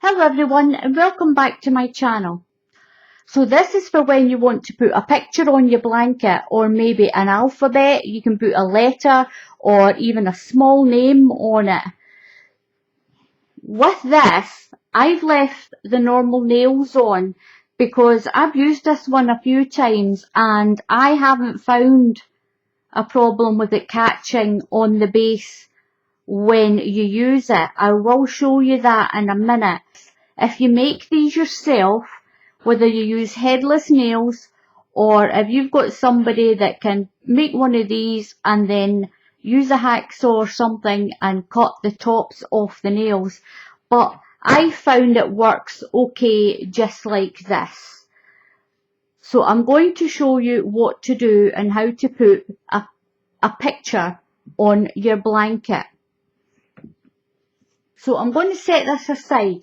Hello everyone and welcome back to my channel. So this is for when you want to put a picture on your blanket or maybe an alphabet. You can put a letter or even a small name on it. With this, I've left the normal nails on because I've used this one a few times and I haven't found a problem with it catching on the base when you use it. I will show you that in a minute. If you make these yourself, whether you use headless nails or if you've got somebody that can make one of these and then use a hacksaw or something and cut the tops off the nails. But I found it works okay just like this. So I'm going to show you what to do and how to put a picture on your blanket. So I'm going to set this aside.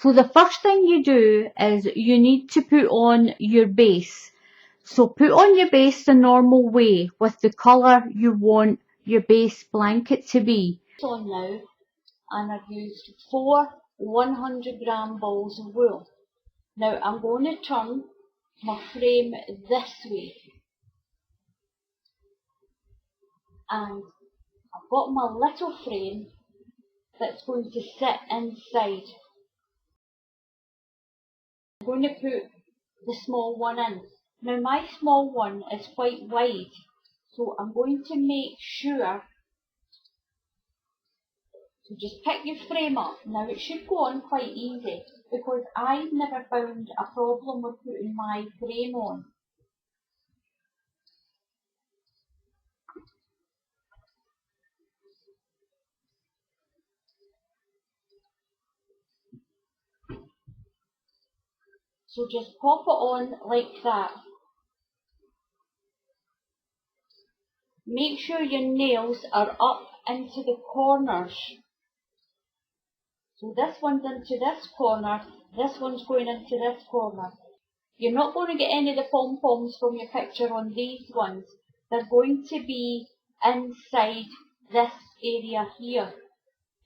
So the first thing you do is you need to put on your base. So put on your base the normal way with the colour you want your base blanket to be. It's on now, and I've used 4 100-gram balls of wool. Now I'm going to turn my frame this way. And I've got my little frame that's going to sit inside. I'm going to put the small one in. Now my small one is quite wide, so I'm going to make sure to just pick your frame up. Now it should go on quite easy because I've never found a problem with putting my frame on. So just pop it on like that. Make sure your nails are up into the corners. So this one's into this corner, this one's going into this corner. You're not going to get any of the pom-poms from your picture on these ones. They're going to be inside this area here.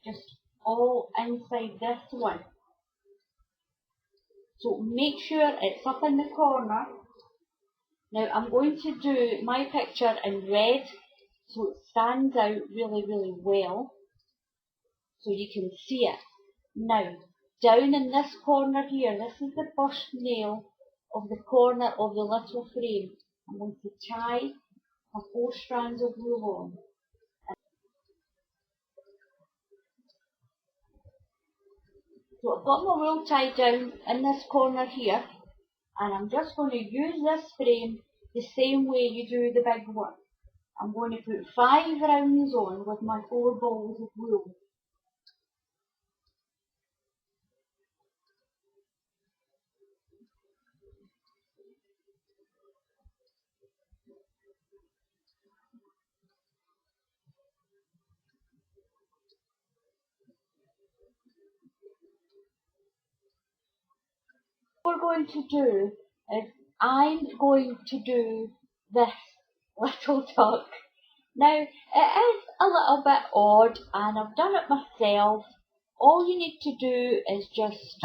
Just all inside this one. So make sure it's up in the corner. Now I'm going to do my picture in red so it stands out really well. So you can see it. Now, down in this corner here, this is the first nail of the corner of the little frame. I'm going to tie my 4 strands of wool on. So I've got my wool tied down in this corner here, and I'm just going to use this frame the same way you do the big one. I'm going to put 5 rounds on with my 4 balls of wool. What we're going to do is I'm going to do this little duck. Now it is a little bit odd and I've done it myself. All you need to do is just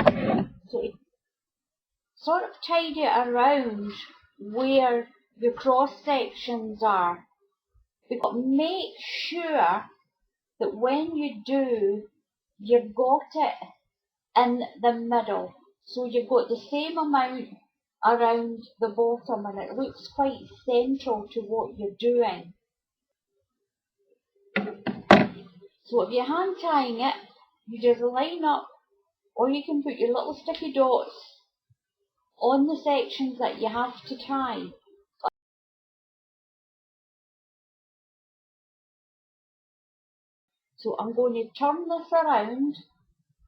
sort of tidy it around where your cross sections are. But make sure that when you do, you've got it in the middle. So you've got the same amount around the bottom and it looks quite central to what you're doing. So if you're hand tying it, you just line up, or you can put your little sticky dots on the sections that you have to tie. So I'm going to turn this around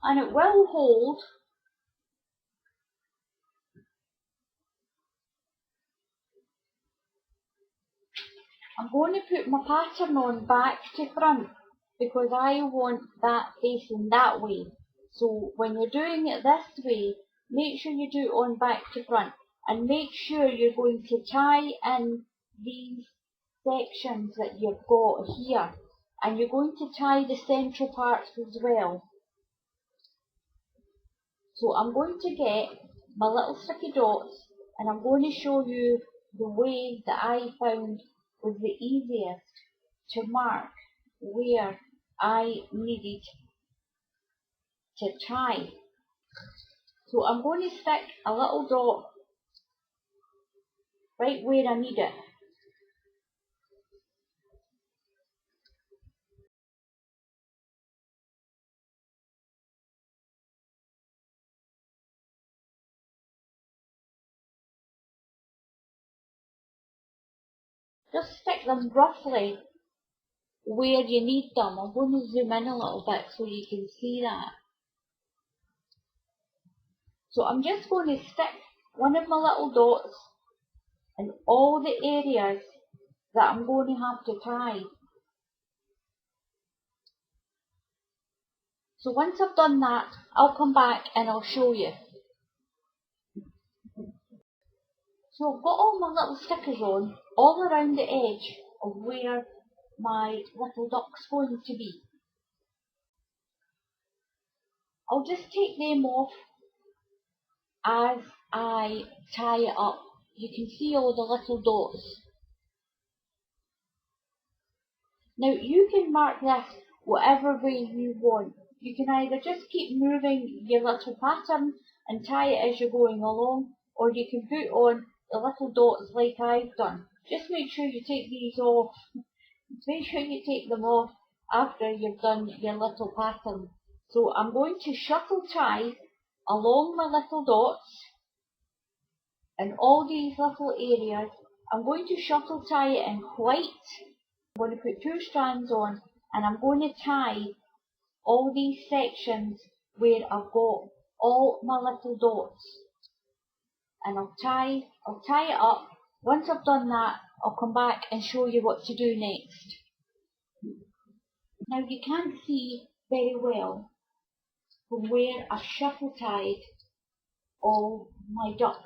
and it will hold. I'm going to put my pattern on back to front because I want that facing that way. So when you're doing it this way, make sure you do it on back to front and make sure you're going to tie in these sections that you've got here, and you're going to tie the central parts as well. So I'm going to get my little sticky dots and I'm going to show you the way that I found was the easiest to mark where I needed to tie. So I'm going to stick a little dot right where I need it. Just stick them roughly where you need them. I'm going to zoom in a little bit so you can see that. So I'm just going to stick one of my little dots in all the areas that I'm going to have to tie. So once I've done that, I'll come back and I'll show you. So I've got all my little stickers on all around the edge of where my little duck's going to be. I'll just take them off as I tie it up. You can see all the little dots. Now you can mark this whatever way you want. You can either just keep moving your little pattern and tie it as you're going along, or you can put on the little dots like I've done. Just make sure you take these off. Make sure you take them off after you've done your little pattern. So I'm going to shuttle tie along my little dots in all these little areas. I'm going to shuttle tie it in white. I'm going to put 2 strands on and I'm going to tie all these sections where I've got all my little dots. And I'll tie it up. Once I've done that, I'll come back and show you what to do next. Now you can't see very well from where I've shuttle tied all my duck.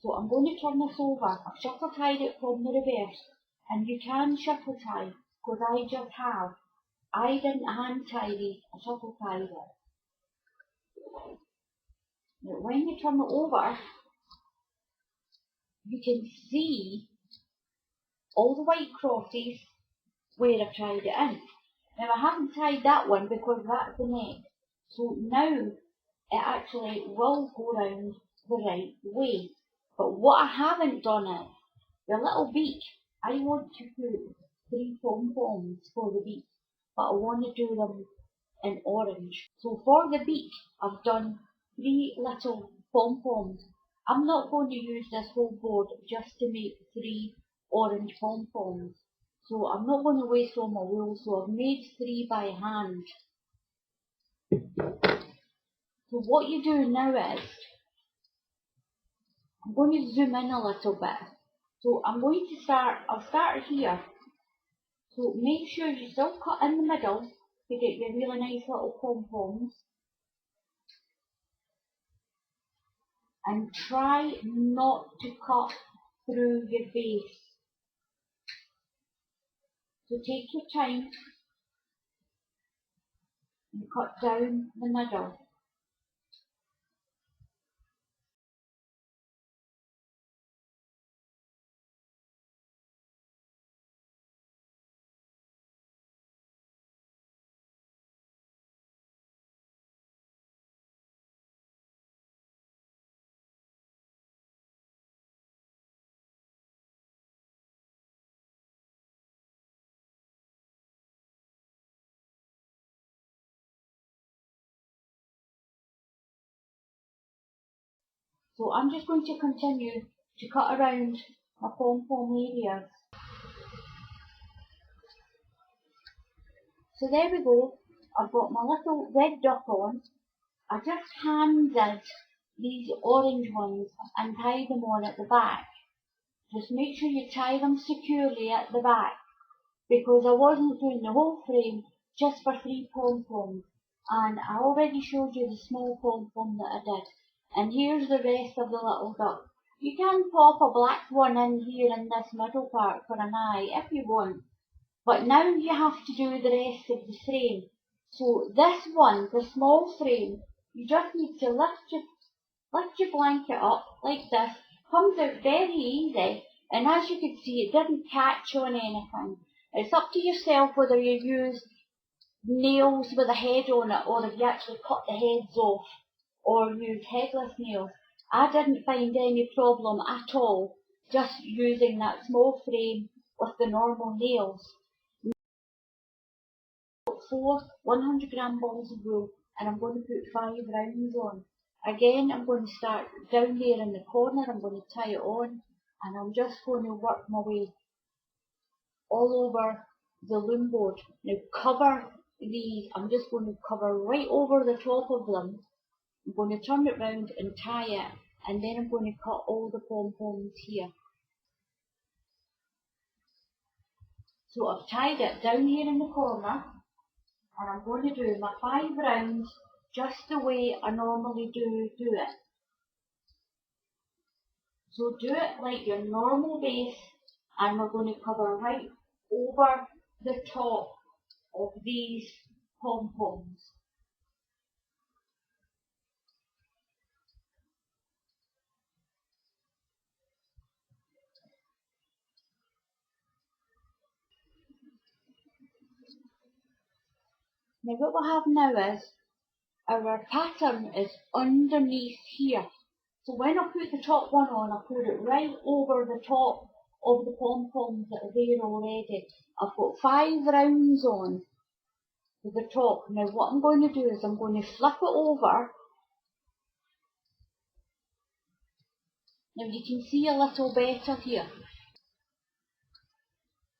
So I'm going to turn this over. I've shuttle tied it from the reverse. And you can shuttle tie, because I just have. I didn't hand tie these, I shuttle tied it. Now when you turn it over, you can see all the white crosses where I've tied it in. Now I haven't tied that one because that's the neck. So now it actually will go round the right way. But what I haven't done is, the little beak, I want to put 3 pom-poms for the beak, but I want to do them in orange. So for the beak, I've done 3 little pom-poms. I'm not going to use this whole board just to make 3 orange pom-poms. So I'm not going to waste all my wool, so I've made 3 by hand. So what you do now is, I'm going to zoom in a little bit. So I'm going to I'll start here. So make sure you still cut in the middle to get your really nice little pom-poms. And try not to cut through your base. So take your time and cut down the middle. So I'm just going to continue to cut around my pom-pom areas. So there we go. I've got my little red duck on. I just handed these orange ones and tie them on at the back. Just make sure you tie them securely at the back, because I wasn't doing the whole frame just for 3 pom-poms. And I already showed you the small pom-pom that I did. And here's the rest of the little duck. You can pop a black one in here in this middle part for an eye if you want. But now you have to do the rest of the frame. So this one, the small frame, You just need to lift your blanket up like this. Comes out very easy, and as you can see, it didn't catch on anything. It's up to yourself whether you use nails with a head on it, or if you actually cut the heads off, or use headless nails. I didn't find any problem at all just using that small frame with the normal nails. 4 100-gram balls of wool, and I'm going to put 5 rounds on. Again, I'm going to start down there in the corner. I'm going to tie it on, and I'm just going to work my way all over the loom board. Now cover these. I'm just going to cover right over the top of them. I'm going to turn it round and tie it, and then I'm going to cut all the pom-poms here. So I've tied it down here in the corner, and I'm going to do my 5 rounds just the way I normally do it. So do it like your normal base, and we're going to cover right over the top of these pom-poms. Now what we have now is, our pattern is underneath here. So when I put the top one on, I put it right over the top of the pom-poms that are there already. I've got 5 rounds on to the top. Now what I'm going to do is I'm going to flip it over. Now you can see a little better here.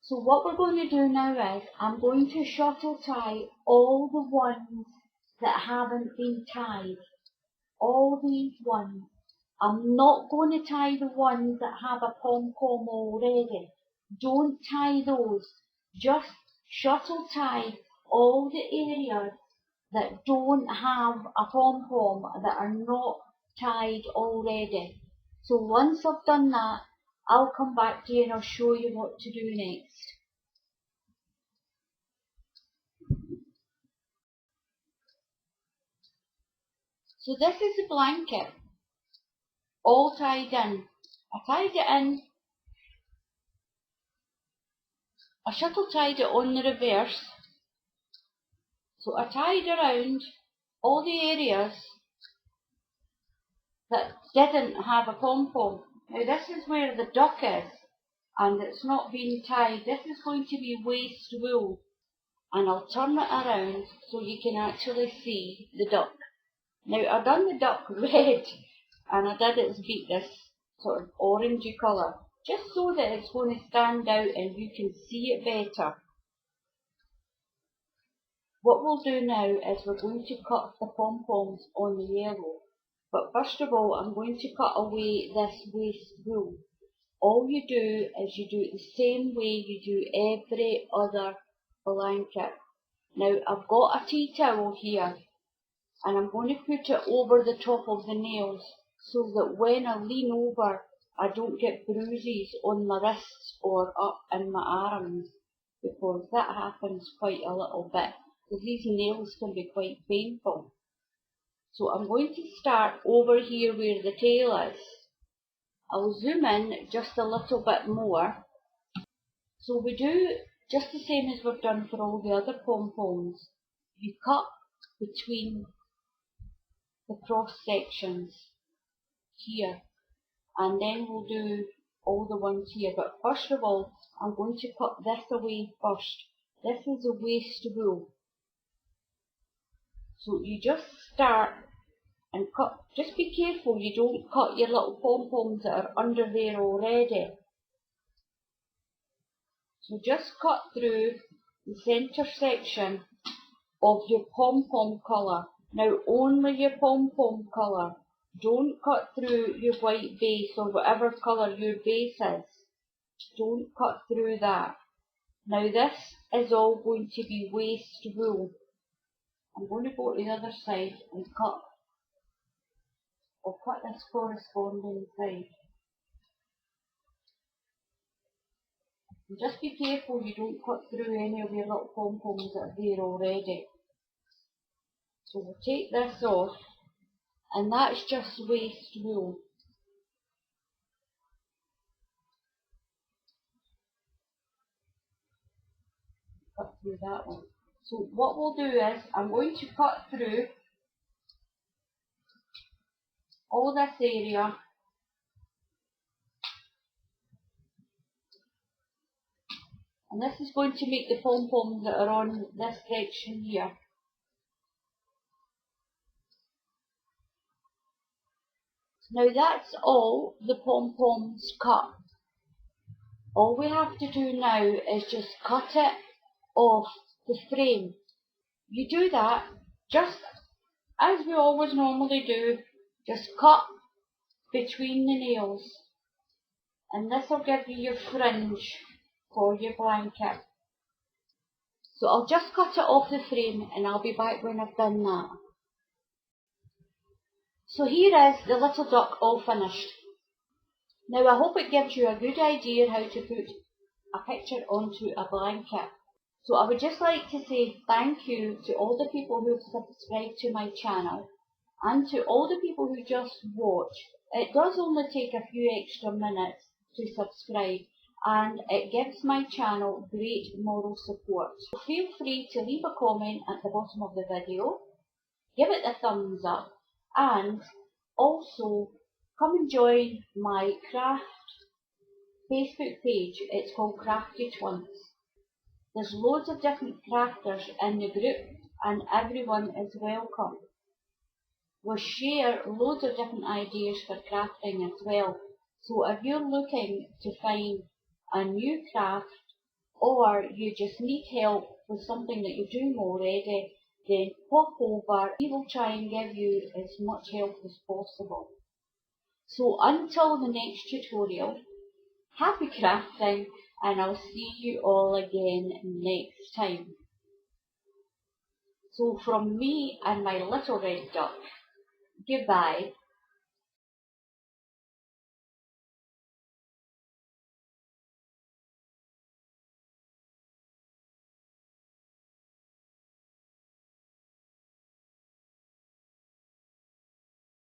So what we're going to do now is, I'm going to shuttle tie all the ones that haven't been tied. All these ones. I'm not going to tie the ones that have a pom-pom already. Don't tie those. Just shuttle tie all the areas that don't have a pom-pom, that are not tied already. So once I've done that, I'll come back to you and I'll show you what to do next. So this is the blanket, all tied in. I tied it in, I shuttle tied it on the reverse. So I tied around all the areas that didn't have a pom-pom. Now this is where the duck is, and it's not been tied. This is going to be waist wool, and I'll turn it around so you can actually see the duck. Now I've done the duck red, and I did its beak this sort of orangey colour, just so that it's going to stand out and you can see it better. What we'll do now is we're going to cut the pom-poms on the yellow. But first of all, I'm going to cut away this waist wool. All you do is you do it the same way you do every other blanket. Now I've got a tea towel here, and I'm going to put it over the top of the nails so that when I lean over, I don't get bruises on my wrists or up in my arms, because that happens quite a little bit, because these nails can be quite painful. So I'm going to start over here where the tail is. I'll zoom in just a little bit more. So we do just the same as we've done for all the other pom-poms. You cut between the cross sections here, and then we'll do all the ones here. But first of all, I'm going to cut this away first. This is a waist wool. So you just start and cut. Just be careful you don't cut your little pom-poms that are under there already. So just cut through the centre section of your pom-pom colour. Now only your pom-pom colour. Don't cut through your white base or whatever colour your base is. Don't cut through that. Now this is all going to be waist wool. I'm going to go to the other side and cut. I'll cut this corresponding side. And just be careful you don't cut through any of your little pom-poms that are there already. So we'll take this off. and that's just waste wool. Cut through that one. So what we'll do is I'm going to cut through all this area, and this is going to make the pom-poms that are on this section here. Now that's all the pom-poms cut. All we have to do now is just cut it off the frame. You do that just as we always normally do, just cut between the nails, and this will give you your fringe for your blanket. So I'll just cut it off the frame and I'll be back when I've done that. So here is the little duck all finished. Now I hope it gives you a good idea how to put a picture onto a blanket. So I would just like to say thank you to all the people who have subscribed to my channel and to all the people who just watch. It does only take a few extra minutes to subscribe, and it gives my channel great moral support. So feel free to leave a comment at the bottom of the video, give it a thumbs up, and also come and join my craft Facebook page. It's called Crafty Twins. There's loads of different crafters in the group and everyone is welcome. We'll share loads of different ideas for crafting as well. So if you're looking to find a new craft, or you just need help with something that you're doing already, then pop over. We will try and give you as much help as possible. So until the next tutorial, happy crafting, and I'll see you all again next time. So from me and my little red duck, goodbye.